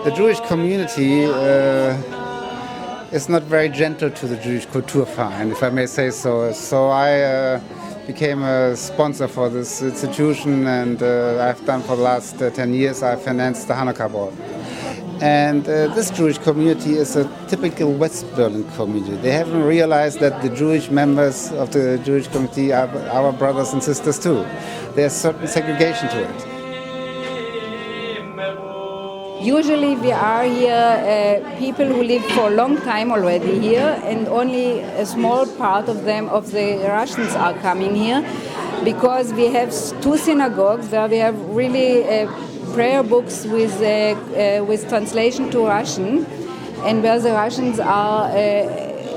The Jewish community is not very gentle to the Jewish Kulturverein, if I may say so. So I became a sponsor for this institution, and I've done for the last 10 years, I financed the Hanukkah ball. And this Jewish community is a typical West Berlin community. They haven't realized that the Jewish members of the Jewish community are our brothers and sisters too. There's certain segregation to it. Usually we are here people who live for a long time already here, and only a small part of them, of the Russians, are coming here, because we have two synagogues where we have really prayer books with translation to Russian, and where the Russians are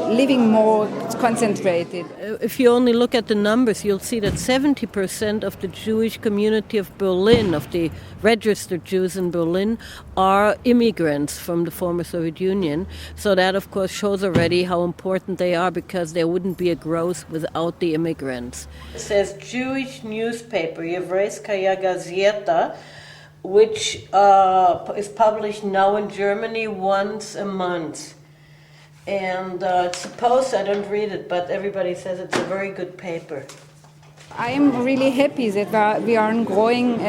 living more concentrated. If you only look at the numbers, you'll see that 70% of the Jewish community of Berlin, of the registered Jews in Berlin, are immigrants from the former Soviet Union. So that, of course, shows already how important they are, because there wouldn't be a growth without the immigrants. It says Jewish newspaper, Еврейская газета, which is published now in Germany once a month. And it's supposed, I don't read it, but everybody says it's a very good paper. I am really happy that we are a growing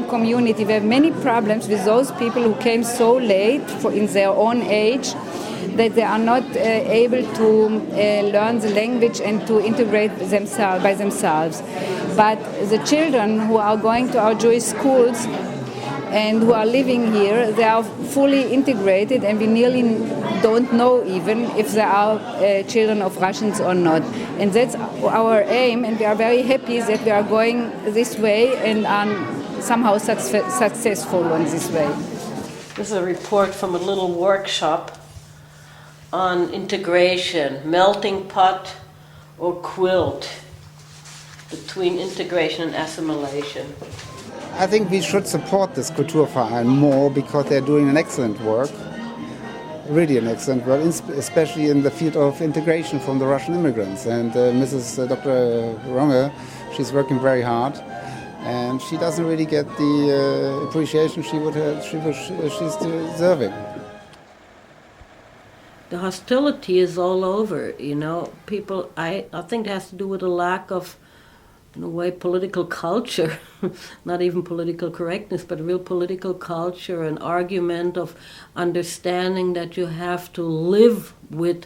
community. We have many problems with those people who came so late in their own age that they are not able to learn the language and to integrate by themselves. But the children who are going to our Jewish schools and who are living here, they are fully integrated, and we nearly don't know even if they are children of Russians or not. And that's our aim, and we are very happy that we are going this way and are somehow successful on this way. This is a report from a little workshop on integration, melting pot or quilt between integration and assimilation. I think we should support this Kulturverein more, because they're doing an excellent work, really an excellent work, especially in the field of integration from the Russian immigrants. And Mrs. Dr. Runge, she's working very hard, and she doesn't really get the appreciation she's deserving. The hostility is all over, you know. People, I think it has to do with a lack of, in a way, political culture, not even political correctness, but real political culture, an argument of understanding that you have to live with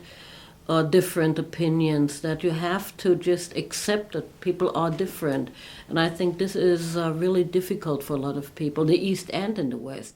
different opinions, that you have to just accept that people are different. And I think this is really difficult for a lot of people, the East and in the West.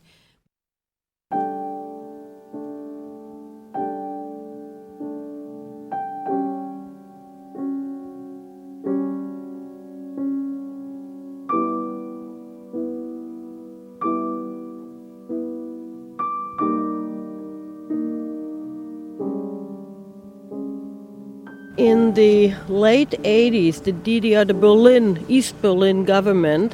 In the late 80s, the DDR, the East Berlin government,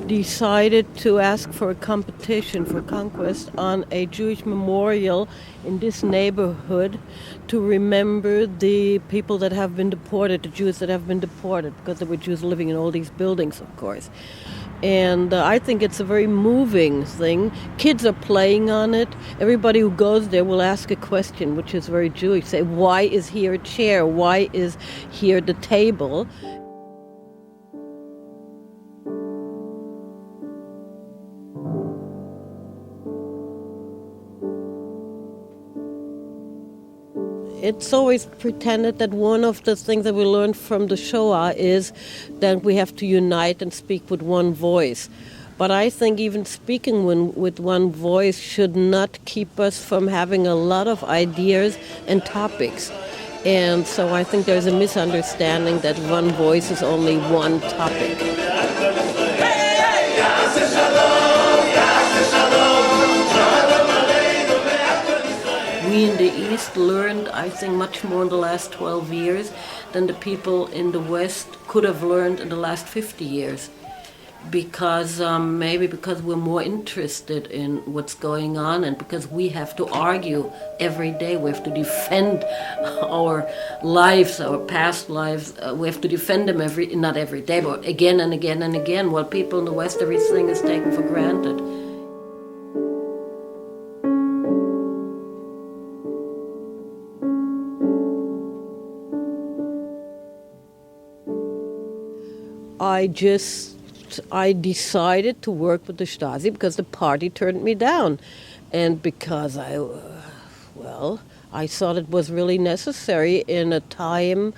decided to ask for a competition for conquest on a Jewish memorial in this neighborhood to remember the people that have been deported, the Jews that have been deported, because there were Jews living in all these buildings, of course. And I think it's a very moving thing. Kids are playing on it. Everybody who goes there will ask a question, which is very Jewish. Say, why is here a chair? Why is here the table? It's always pretended that one of the things that we learned from the Shoah is that we have to unite and speak with one voice. But I think even speaking with one voice should not keep us from having a lot of ideas and topics. And so I think there's a misunderstanding that one voice is only one topic. We in the East learned, I think, much more in the last 12 years than the people in the West could have learned in the last 50 years. Because maybe because we're more interested in what's going on, and because we have to argue every day, we have to defend our lives, our past lives. We have to defend them not every day, but again and again and again. While people in the West, everything is taken for granted. I decided to work with the Stasi because the party turned me down. And because I thought it was really necessary in a time,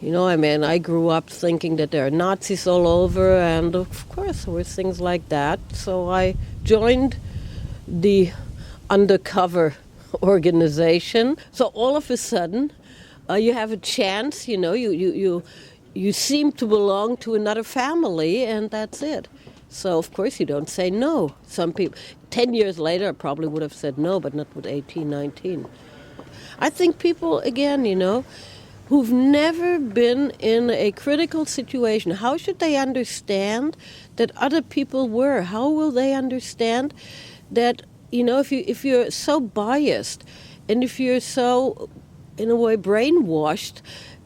I grew up thinking that there are Nazis all over, and of course there were things like that. So I joined the undercover organization. So all of a sudden, you have a chance, you seem to belong to another family, and that's it. So, of course, you don't say no. Some people, 10 years later, I probably would have said no, but not with 18, 19. I think people, again, who've never been in a critical situation, how should they understand that other people were? How will they understand that, if you're so biased and if you're so, in a way, brainwashed,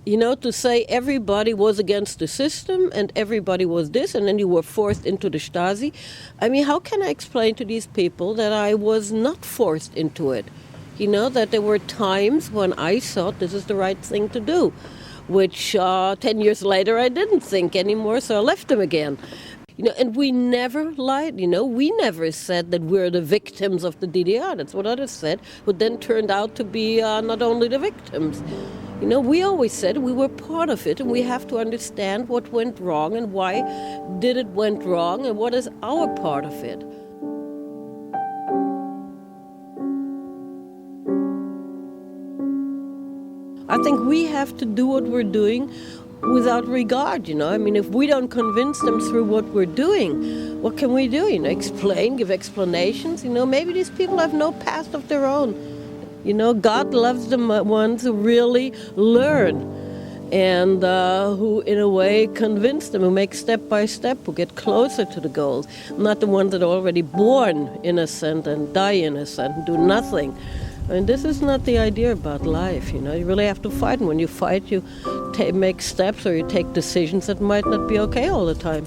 to say everybody was against the system and everybody was this, and then you were forced into the Stasi. I mean, how can I explain to these people that I was not forced into it? That there were times when I thought this is the right thing to do, which 10 years later I didn't think anymore, so I left them again. And we never lied, we never said that we're the victims of the DDR. That's what others said, but then turned out to be not only the victims. We always said we were part of it, and we have to understand what went wrong and why did it went wrong and what is our part of it. I think we have to do what we're doing without regard, if we don't convince them through what we're doing, what can we do? Explain, give explanations. Maybe these people have no past of their own. God loves the ones who really learn and who, in a way, convince them, who make step by step, who get closer to the goals, not the ones that are already born innocent and die innocent and do nothing. This is not the idea about life, You really have to fight, and when you fight, you make steps or you take decisions that might not be okay all the time.